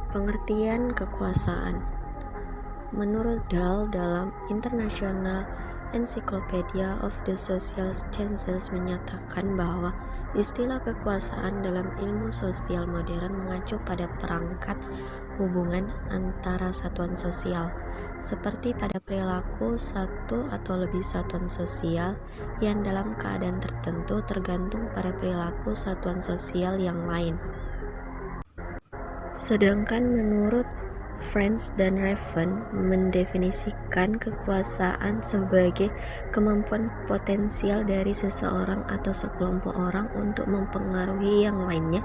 Pengertian kekuasaan. Menurut Dahl dalam International Encyclopedia of the Social Sciences menyatakan bahwa istilah kekuasaan dalam ilmu sosial modern mengacu pada perangkat hubungan antara satuan sosial, seperti pada perilaku satu atau lebih satuan sosial yang dalam keadaan tertentu tergantung pada perilaku satuan sosial yang lain. Sedangkan menurut French dan Raven mendefinisikan kekuasaan sebagai kemampuan potensial dari seseorang atau sekelompok orang untuk mempengaruhi yang lainnya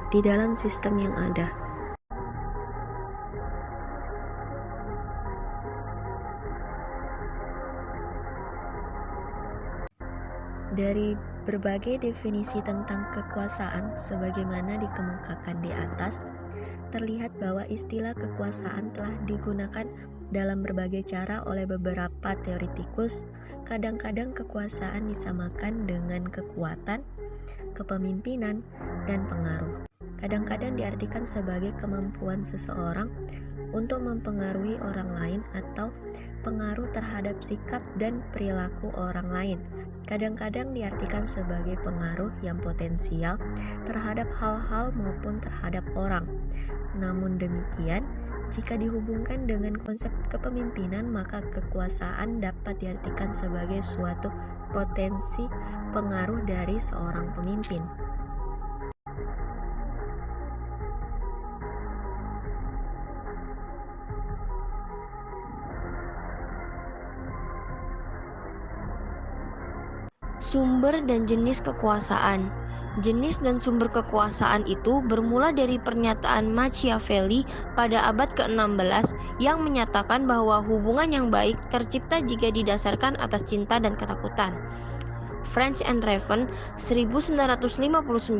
di dalam sistem yang ada. Dari berbagai definisi tentang kekuasaan sebagaimana dikemukakan di atas, terlihat bahwa istilah kekuasaan telah digunakan dalam berbagai cara oleh beberapa teoretikus. Kadang-kadang kekuasaan disamakan dengan kekuatan, kepemimpinan, dan pengaruh. Kadang-kadang diartikan sebagai kemampuan seseorang untuk mempengaruhi orang lain atau pengaruh terhadap sikap dan perilaku orang lain. Kadang-kadang diartikan sebagai pengaruh yang potensial terhadap hal-hal maupun terhadap orang. Namun demikian, jika dihubungkan dengan konsep kepemimpinan, maka kekuasaan dapat diartikan sebagai suatu potensi pengaruh dari seorang pemimpin. Sumber dan jenis kekuasaan. Jenis dan sumber kekuasaan itu bermula dari pernyataan Machiavelli pada abad ke-16 yang menyatakan bahwa hubungan yang baik tercipta jika didasarkan atas cinta dan ketakutan. French and Raven 1959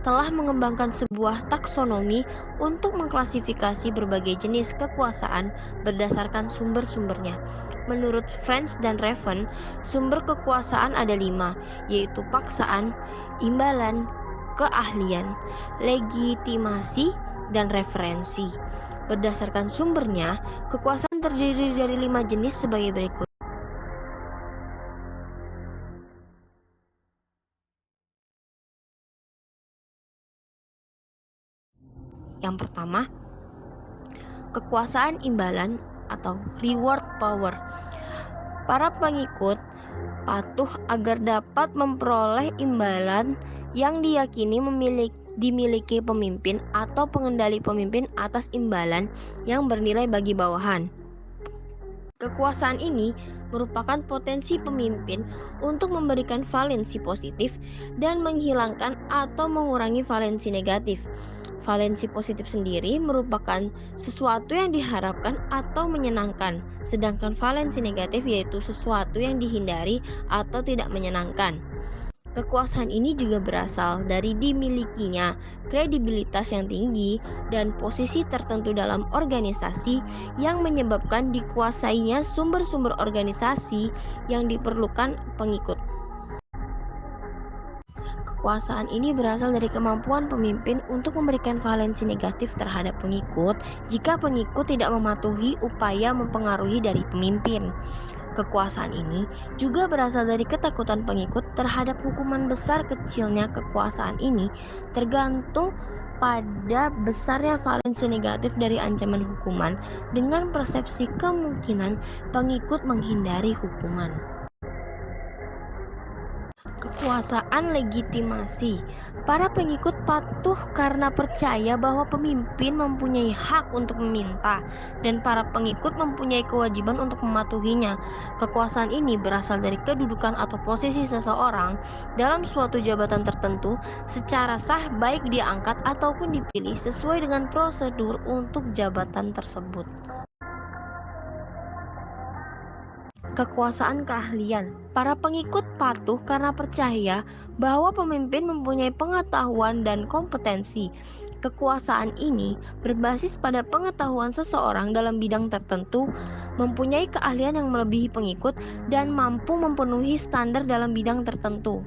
telah mengembangkan sebuah taksonomi untuk mengklasifikasi berbagai jenis kekuasaan berdasarkan sumber-sumbernya. Menurut French dan Raven, sumber kekuasaan ada 5, yaitu paksaan, imbalan, keahlian, legitimasi, dan referensi. Berdasarkan sumbernya, kekuasaan terdiri dari 5 jenis sebagai berikut. Yang pertama, kekuasaan imbalan atau reward power. Para pengikut patuh agar dapat memperoleh imbalan yang diyakini dimiliki pemimpin atau pengendali pemimpin atas imbalan yang bernilai bagi bawahan. Kekuasaan ini merupakan potensi pemimpin untuk memberikan valensi positif dan menghilangkan atau mengurangi valensi negatif. Valensi positif sendiri merupakan sesuatu yang diharapkan atau menyenangkan, sedangkan valensi negatif yaitu sesuatu yang dihindari atau tidak menyenangkan. Kekuasaan ini juga berasal dari dimilikinya kredibilitas yang tinggi dan posisi tertentu dalam organisasi yang menyebabkan dikuasainya sumber-sumber organisasi yang diperlukan pengikut. Kekuasaan ini berasal dari kemampuan pemimpin untuk memberikan valensi negatif terhadap pengikut jika pengikut tidak mematuhi upaya mempengaruhi dari pemimpin. Kekuasaan ini juga berasal dari ketakutan pengikut terhadap hukuman. Besar kecilnya kekuasaan ini tergantung pada besarnya valensi negatif dari ancaman hukuman dengan persepsi kemungkinan pengikut menghindari hukuman. Kekuasaan legitimasi. Para pengikut patuh karena percaya bahwa pemimpin mempunyai hak untuk meminta dan para pengikut mempunyai kewajiban untuk mematuhinya. Kekuasaan ini berasal dari kedudukan atau posisi seseorang dalam suatu jabatan tertentu secara sah, baik dia angkat ataupun dipilih sesuai dengan prosedur untuk jabatan tersebut. Kekuasaan keahlian. Para pengikut patuh karena percaya bahwa pemimpin mempunyai pengetahuan dan kompetensi. Kekuasaan ini berbasis pada pengetahuan seseorang dalam bidang tertentu, mempunyai keahlian yang melebihi pengikut, dan mampu memenuhi standar dalam bidang tertentu.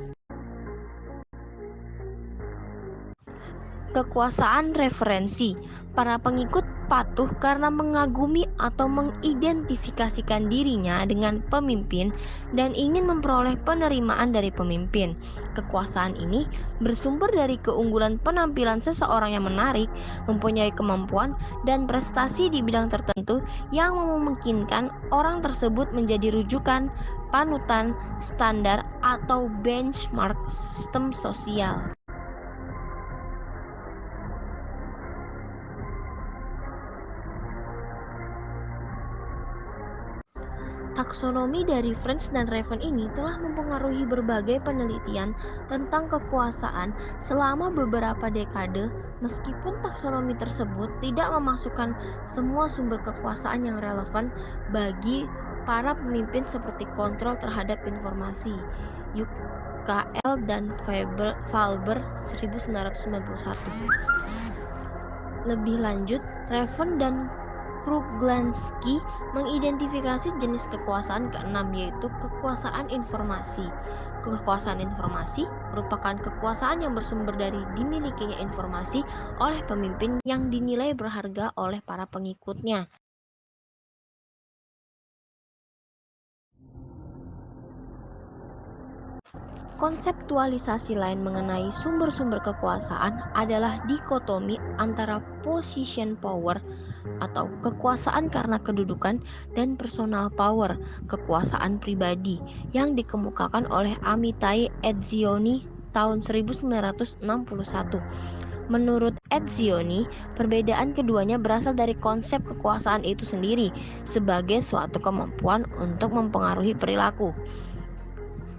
Kekuasaan referensi. Para pengikut patuh karena mengagumi atau mengidentifikasikan dirinya dengan pemimpin dan ingin memperoleh penerimaan dari pemimpin. Kekuasaan ini bersumber dari keunggulan penampilan seseorang yang menarik, mempunyai kemampuan dan prestasi di bidang tertentu yang memungkinkan orang tersebut menjadi rujukan, panutan, standar, atau benchmark sistem sosial. Taksonomi dari French dan Raven ini telah mempengaruhi berbagai penelitian tentang kekuasaan selama beberapa dekade, meskipun taksonomi tersebut tidak memasukkan semua sumber kekuasaan yang relevan bagi para pemimpin seperti kontrol terhadap informasi. UKL dan Faber 1991. Lebih lanjut, Raven dan Kruglanski mengidentifikasi jenis kekuasaan keenam, yaitu kekuasaan informasi. Kekuasaan informasi merupakan kekuasaan yang bersumber dari dimilikinya informasi oleh pemimpin yang dinilai berharga oleh para pengikutnya. Konseptualisasi lain mengenai sumber-sumber kekuasaan adalah dikotomi antara position power atau kekuasaan karena kedudukan dan personal power, kekuasaan pribadi, yang dikemukakan oleh Amitai Etzioni tahun 1961. Menurut Etzioni, perbedaan keduanya berasal dari konsep kekuasaan itu sendiri sebagai suatu kemampuan untuk mempengaruhi perilaku.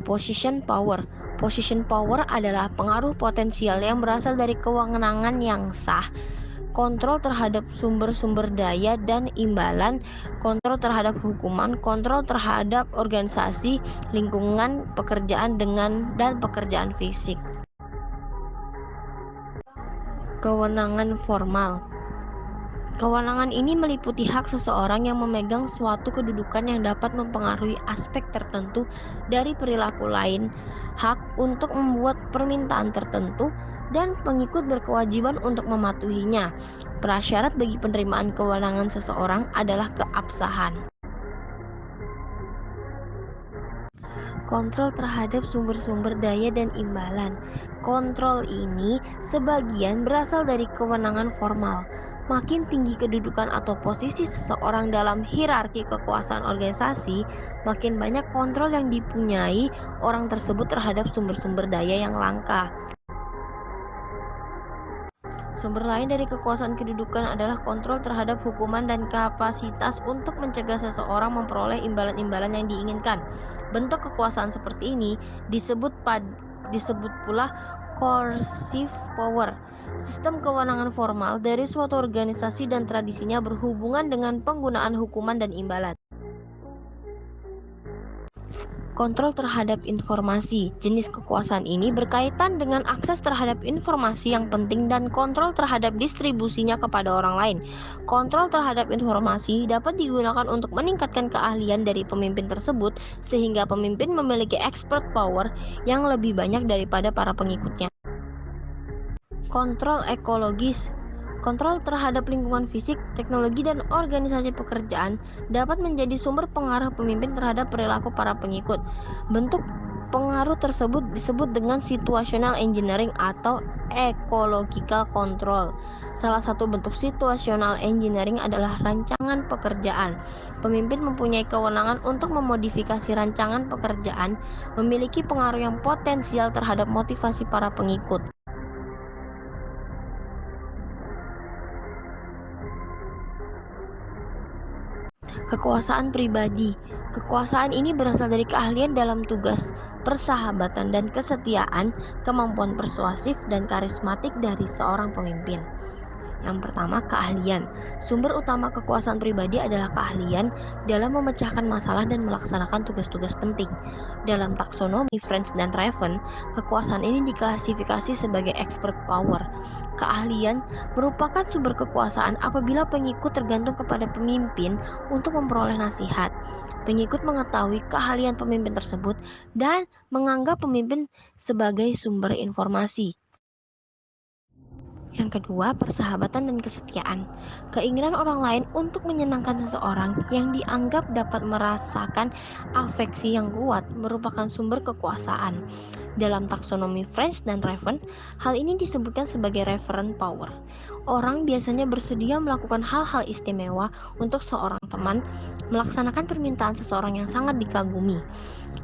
Position power. Position power adalah pengaruh potensial yang berasal dari kewenangan yang sah, kontrol terhadap sumber-sumber daya dan imbalan, kontrol terhadap hukuman, kontrol terhadap organisasi, lingkungan, pekerjaan dan pekerjaan fisik. Kewenangan formal. Kewenangan ini meliputi hak seseorang yang memegang suatu kedudukan yang dapat mempengaruhi aspek tertentu dari perilaku lain, hak untuk membuat permintaan tertentu, dan pengikut berkewajiban untuk mematuhinya. Prasyarat bagi penerimaan kewenangan seseorang adalah keabsahan. Kontrol terhadap sumber-sumber daya dan imbalan. Kontrol ini sebagian berasal dari kewenangan formal. Makin tinggi kedudukan atau posisi seseorang dalam hierarki kekuasaan organisasi, makin banyak kontrol yang dipunyai orang tersebut terhadap sumber-sumber daya yang langka. Sumber lain dari kekuasaan kedudukan adalah kontrol terhadap hukuman dan kapasitas untuk mencegah seseorang memperoleh imbalan-imbalan yang diinginkan. Bentuk kekuasaan seperti ini disebut pula coercive power. Sistem kewenangan formal dari suatu organisasi dan tradisinya berhubungan dengan penggunaan hukuman dan imbalan. Kontrol terhadap informasi. Jenis kekuasaan ini berkaitan dengan akses terhadap informasi yang penting dan kontrol terhadap distribusinya kepada orang lain. Kontrol terhadap informasi dapat digunakan untuk meningkatkan keahlian dari pemimpin tersebut sehingga pemimpin memiliki expert power yang lebih banyak daripada para pengikutnya. Kontrol ekologis. Kontrol terhadap lingkungan fisik, teknologi, dan organisasi pekerjaan dapat menjadi sumber pengaruh pemimpin terhadap perilaku para pengikut. Bentuk pengaruh tersebut disebut dengan situational engineering atau ecological control. Salah satu bentuk situational engineering adalah rancangan pekerjaan. Pemimpin mempunyai kewenangan untuk memodifikasi rancangan pekerjaan, memiliki pengaruh yang potensial terhadap motivasi para pengikut. Kekuasaan pribadi. Kekuasaan ini berasal dari keahlian dalam tugas, persahabatan dan kesetiaan, kemampuan persuasif dan karismatik dari seorang pemimpin. Yang pertama, keahlian. Sumber utama kekuasaan pribadi adalah keahlian dalam memecahkan masalah dan melaksanakan tugas-tugas penting. Dalam taksonomi French dan Raven, kekuasaan ini diklasifikasi sebagai expert power. Keahlian merupakan sumber kekuasaan apabila pengikut tergantung kepada pemimpin untuk memperoleh nasihat. Pengikut mengetahui keahlian pemimpin tersebut dan menganggap pemimpin sebagai sumber informasi. Yang kedua, persahabatan dan kesetiaan. Keinginan orang lain untuk menyenangkan seseorang yang dianggap dapat merasakan afeksi yang kuat merupakan sumber kekuasaan. Dalam taksonomi French dan Raven, hal ini disebutkan sebagai referent power. Orang biasanya bersedia melakukan hal-hal istimewa untuk seorang teman, melaksanakan permintaan seseorang yang sangat dikagumi.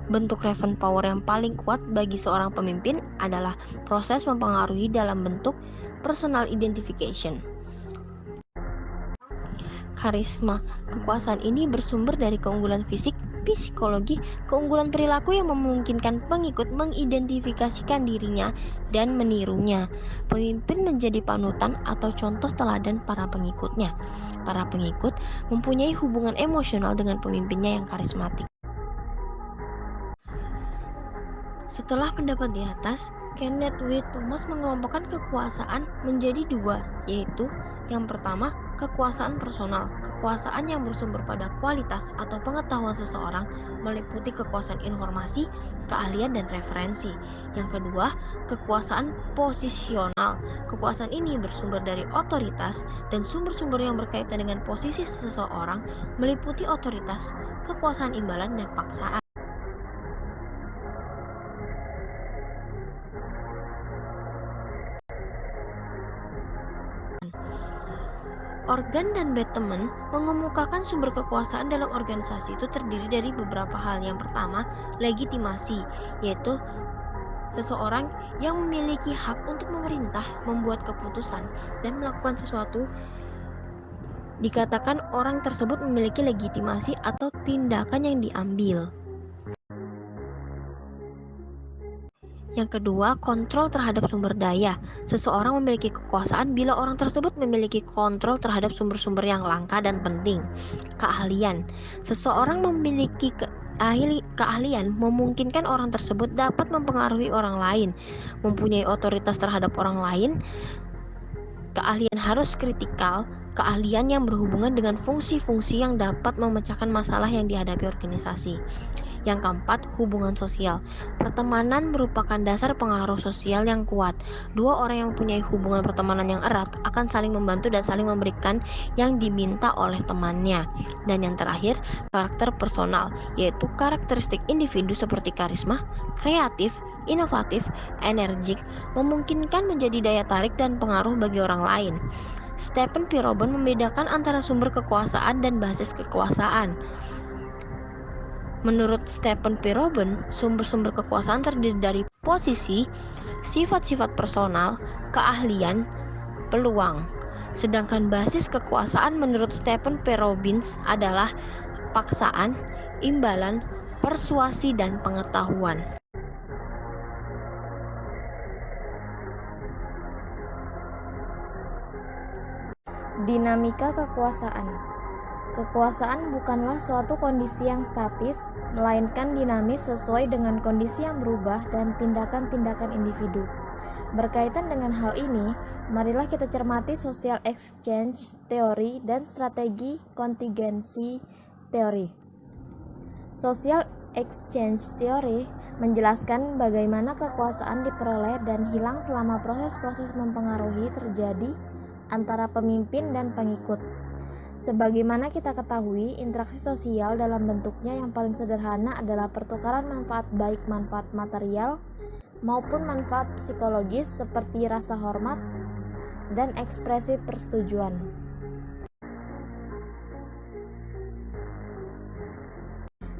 Bentuk referent power yang paling kuat bagi seorang pemimpin adalah proses mempengaruhi dalam bentuk personal identification. Karisma. Kekuasaan ini bersumber dari keunggulan fisik, psikologi, keunggulan perilaku yang memungkinkan pengikut mengidentifikasikan dirinya dan menirunya. Pemimpin menjadi panutan atau contoh teladan para pengikutnya. Para pengikut mempunyai hubungan emosional dengan pemimpinnya yang karismatik. Setelah pendapat di atas, Kenneth W. Thomas mengelompokkan kekuasaan menjadi dua, yaitu yang pertama, kekuasaan personal. Kekuasaan yang bersumber pada kualitas atau pengetahuan seseorang meliputi kekuasaan informasi, keahlian, dan referensi. Yang kedua, kekuasaan posisional. Kekuasaan ini bersumber dari otoritas dan sumber-sumber yang berkaitan dengan posisi seseorang meliputi otoritas, kekuasaan imbalan, dan paksaan. Organ dan Bateman mengemukakan sumber kekuasaan dalam organisasi itu terdiri dari beberapa hal. Yang pertama, legitimasi, yaitu seseorang yang memiliki hak untuk memerintah, membuat keputusan, dan melakukan sesuatu. Dikatakan orang tersebut memiliki legitimasi atau tindakan yang diambil. Yang kedua, kontrol terhadap sumber daya. Seseorang memiliki kekuasaan bila orang tersebut memiliki kontrol terhadap sumber-sumber yang langka dan penting. Keahlian. Seseorang memiliki keahlian memungkinkan orang tersebut dapat mempengaruhi orang lain, mempunyai otoritas terhadap orang lain. Keahlian harus kritikal, keahlian yang berhubungan dengan fungsi-fungsi yang dapat memecahkan masalah yang dihadapi organisasi. Yang keempat, hubungan sosial. Pertemanan merupakan dasar pengaruh sosial yang kuat. Dua orang yang mempunyai hubungan pertemanan yang erat akan saling membantu dan saling memberikan yang diminta oleh temannya. Dan yang terakhir, karakter personal, yaitu karakteristik individu seperti karisma, kreatif, inovatif, energik, memungkinkan menjadi daya tarik dan pengaruh bagi orang lain. Stephen P. Robin membedakan antara sumber kekuasaan dan basis kekuasaan. Menurut Stephen P. Robin, sumber-sumber kekuasaan terdiri dari posisi, sifat-sifat personal, keahlian, peluang. Sedangkan basis kekuasaan menurut Stephen P. Robbins adalah paksaan, imbalan, persuasi, dan pengetahuan. Dinamika kekuasaan. Kekuasaan bukanlah suatu kondisi yang statis, melainkan dinamis sesuai dengan kondisi yang berubah dan tindakan-tindakan individu. Berkaitan dengan hal ini, marilah kita cermati social exchange teori dan strategi kontingensi teori. Social exchange teori menjelaskan bagaimana kekuasaan diperoleh dan hilang selama proses-proses mempengaruhi terjadi antara pemimpin dan pengikut. Sebagaimana kita ketahui, interaksi sosial dalam bentuknya yang paling sederhana adalah pertukaran manfaat, baik manfaat material maupun manfaat psikologis seperti rasa hormat dan ekspresi persetujuan.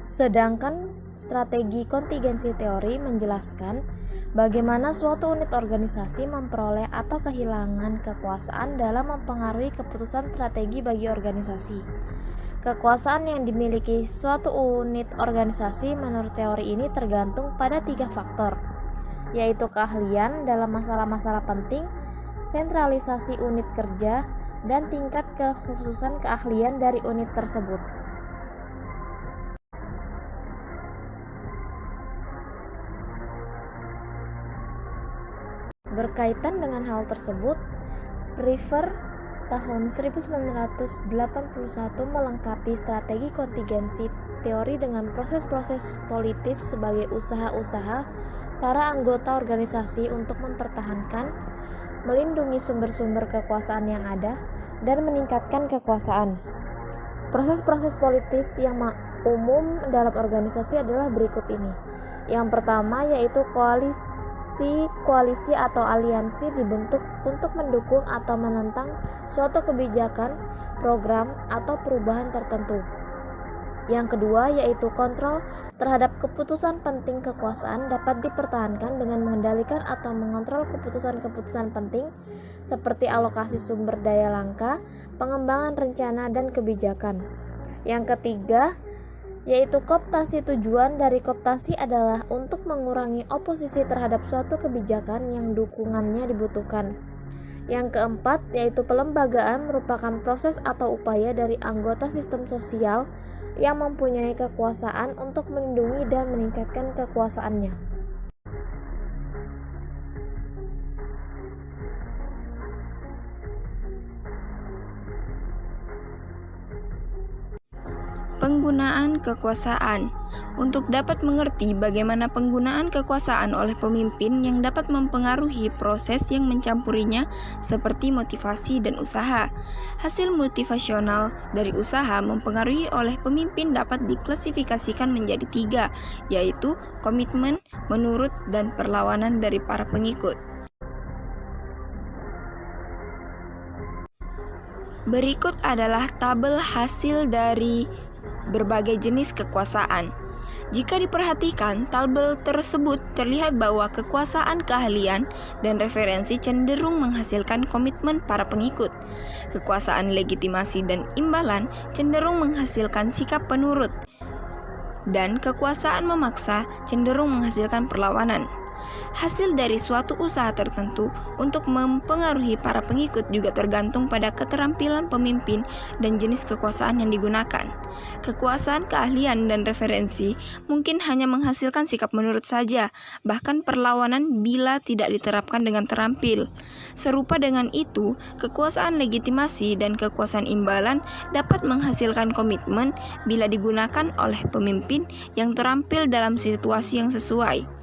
Sedangkan strategi kontingensi teori menjelaskan bagaimana suatu unit organisasi memperoleh atau kehilangan kekuasaan dalam mempengaruhi keputusan strategi bagi organisasi. Kekuasaan yang dimiliki suatu unit organisasi menurut teori ini tergantung pada 3 faktor, yaitu keahlian dalam masalah-masalah penting, sentralisasi unit kerja, dan tingkat kekhususan keahlian dari unit tersebut. Berkaitan dengan hal tersebut, Prefer tahun 1981 melengkapi strategi kontingensi teori dengan proses-proses politis sebagai usaha-usaha para anggota organisasi untuk mempertahankan melindungi sumber-sumber kekuasaan yang ada, dan meningkatkan kekuasaan. Proses-proses politis yang umum dalam organisasi adalah berikut ini. Yang pertama yaitu koalisi atau aliansi dibentuk untuk mendukung atau menentang suatu kebijakan, program, atau perubahan tertentu. Yang kedua yaitu kontrol terhadap keputusan penting kekuasaan dapat dipertahankan dengan mengendalikan atau mengontrol keputusan-keputusan penting seperti alokasi sumber daya langka, pengembangan rencana, dan kebijakan. Yang ketiga yaitu kooptasi. Tujuan dari kooptasi adalah untuk mengurangi oposisi terhadap suatu kebijakan yang dukungannya dibutuhkan. Yang keempat yaitu pelembagaan, merupakan proses atau upaya dari anggota sistem sosial yang mempunyai kekuasaan untuk melindungi dan meningkatkan kekuasaannya. Penggunaan kekuasaan. Untuk dapat mengerti bagaimana penggunaan kekuasaan oleh pemimpin yang dapat mempengaruhi proses yang mencampurinya seperti motivasi dan usaha. Hasil motivasional dari usaha mempengaruhi oleh pemimpin dapat diklasifikasikan menjadi 3, yaitu komitmen, menurut, dan perlawanan dari para pengikut. Berikut adalah tabel hasil dari berbagai jenis kekuasaan. Jika diperhatikan, tabel tersebut terlihat bahwa kekuasaan, keahlian, dan referensi cenderung menghasilkan komitmen para pengikut. Kekuasaan, legitimasi, dan imbalan cenderung menghasilkan sikap penurut. Dan kekuasaan memaksa cenderung menghasilkan perlawanan. Hasil dari suatu usaha tertentu untuk mempengaruhi para pengikut juga tergantung pada keterampilan pemimpin dan jenis kekuasaan yang digunakan. Kekuasaan, keahlian, dan referensi mungkin hanya menghasilkan sikap menurut saja, bahkan perlawanan bila tidak diterapkan dengan terampil. Serupa dengan itu, kekuasaan legitimasi dan kekuasaan imbalan dapat menghasilkan komitmen bila digunakan oleh pemimpin yang terampil dalam situasi yang sesuai.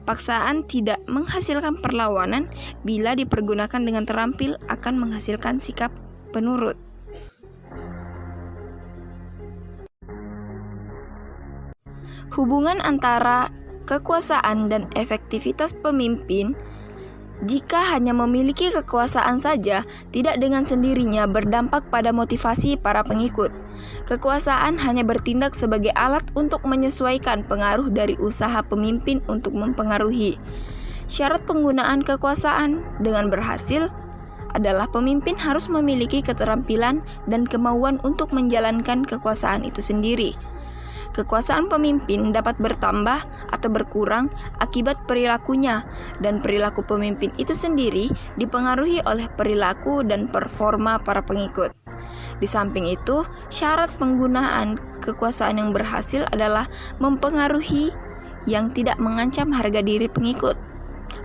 Paksaan tidak menghasilkan perlawanan bila dipergunakan dengan terampil akan menghasilkan sikap penurut. Hubungan antara kekuasaan dan efektivitas pemimpin. Jika hanya memiliki kekuasaan saja, tidak dengan sendirinya berdampak pada motivasi para pengikut. Kekuasaan hanya bertindak sebagai alat untuk menyesuaikan pengaruh dari usaha pemimpin untuk mempengaruhi. Syarat penggunaan kekuasaan dengan berhasil adalah pemimpin harus memiliki keterampilan dan kemauan untuk menjalankan kekuasaan itu sendiri. Kekuasaan pemimpin dapat bertambah atau berkurang akibat perilakunya, dan perilaku pemimpin itu sendiri dipengaruhi oleh perilaku dan performa para pengikut. Di samping itu, syarat penggunaan kekuasaan yang berhasil adalah mempengaruhi yang tidak mengancam harga diri pengikut.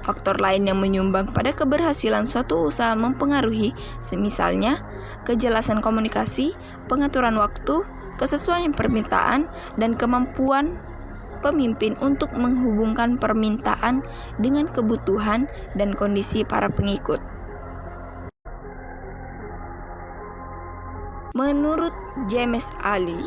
Faktor lain yang menyumbang pada keberhasilan suatu usaha mempengaruhi, misalnya kejelasan komunikasi, pengaturan waktu, kesesuaian permintaan, dan kemampuan pemimpin untuk menghubungkan permintaan dengan kebutuhan dan kondisi para pengikut. Menurut James Ali,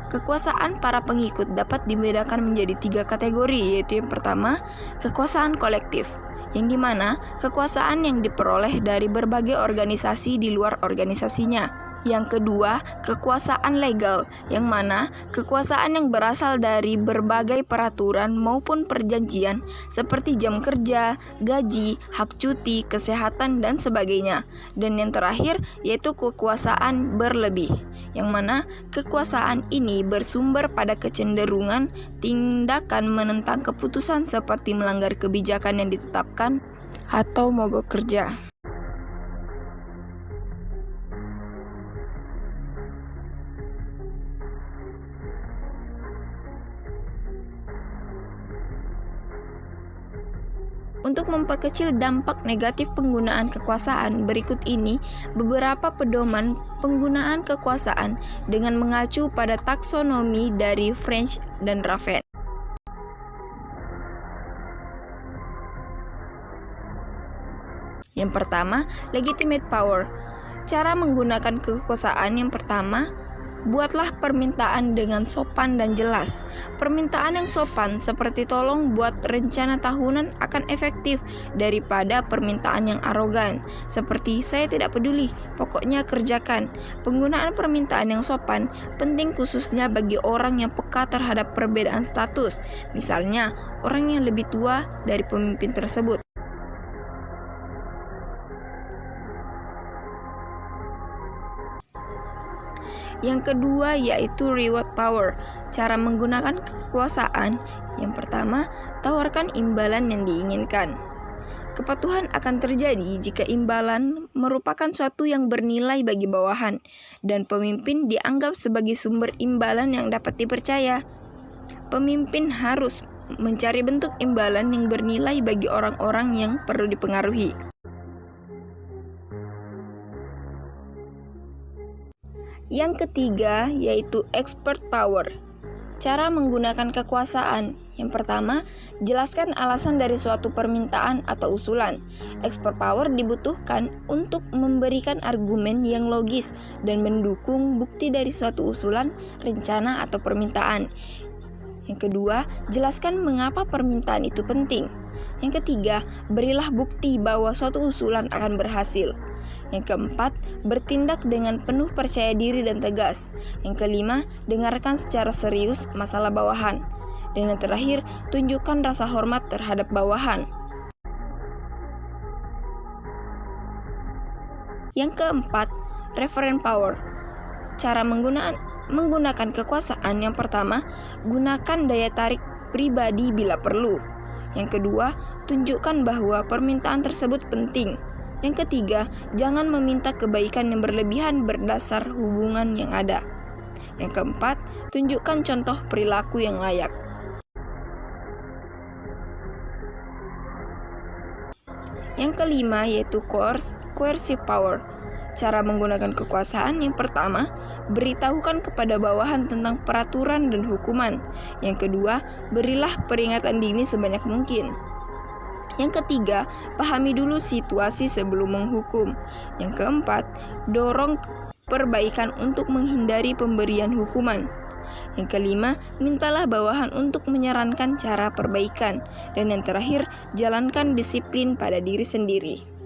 kekuasaan para pengikut dapat dibedakan menjadi 3 kategori, yaitu yang pertama, kekuasaan kolektif, yang dimana kekuasaan yang diperoleh dari berbagai organisasi di luar organisasinya. Yang kedua, kekuasaan legal, yang mana kekuasaan yang berasal dari berbagai peraturan maupun perjanjian seperti jam kerja, gaji, hak cuti, kesehatan, dan sebagainya. Dan yang terakhir yaitu kekuasaan berlebih, yang mana kekuasaan ini bersumber pada kecenderungan tindakan menentang keputusan seperti melanggar kebijakan yang ditetapkan atau mogok kerja. Untuk memperkecil dampak negatif penggunaan kekuasaan, berikut ini beberapa pedoman penggunaan kekuasaan dengan mengacu pada taksonomi dari French dan Raven. Yang pertama, legitimate power. Cara menggunakan kekuasaan yang pertama, buatlah permintaan dengan sopan dan jelas. Permintaan yang sopan seperti tolong buat rencana tahunan akan efektif daripada permintaan yang arogan seperti saya tidak peduli, pokoknya kerjakan. Penggunaan permintaan yang sopan penting khususnya bagi orang yang peka terhadap perbedaan status, misalnya orang yang lebih tua dari pemimpin tersebut. Yang kedua yaitu reward power. Cara menggunakan kekuasaan. Yang pertama, tawarkan imbalan yang diinginkan. Kepatuhan akan terjadi jika imbalan merupakan suatu yang bernilai bagi bawahan dan pemimpin dianggap sebagai sumber imbalan yang dapat dipercaya. Pemimpin harus mencari bentuk imbalan yang bernilai bagi orang-orang yang perlu dipengaruhi. Yang ketiga yaitu expert power. Cara menggunakan kekuasaan. Yang pertama, jelaskan alasan dari suatu permintaan atau usulan. Expert power dibutuhkan untuk memberikan argumen yang logis dan mendukung bukti dari suatu usulan, rencana, atau permintaan. Yang kedua, jelaskan mengapa permintaan itu penting. Yang ketiga, berilah bukti bahwa suatu usulan akan berhasil. Yang keempat, bertindak dengan penuh percaya diri dan tegas. Yang kelima, dengarkan secara serius masalah bawahan. Dan yang terakhir, tunjukkan rasa hormat terhadap bawahan. Yang keempat, referent power. Cara menggunakan kekuasaan. Yang pertama, gunakan daya tarik pribadi bila perlu. Yang kedua, tunjukkan bahwa permintaan tersebut penting. Yang ketiga, jangan meminta kebaikan yang berlebihan berdasar hubungan yang ada. Yang keempat, tunjukkan contoh perilaku yang layak. Yang kelima yaitu coercive power. Cara menggunakan kekuasaan. Yang pertama, beritahukan kepada bawahan tentang peraturan dan hukuman. Yang kedua, berilah peringatan dini sebanyak mungkin. Yang ketiga, pahami dulu situasi sebelum menghukum. Yang keempat, dorong perbaikan untuk menghindari pemberian hukuman. Yang kelima, mintalah bawahan untuk menyarankan cara perbaikan. Dan yang terakhir, jalankan disiplin pada diri sendiri.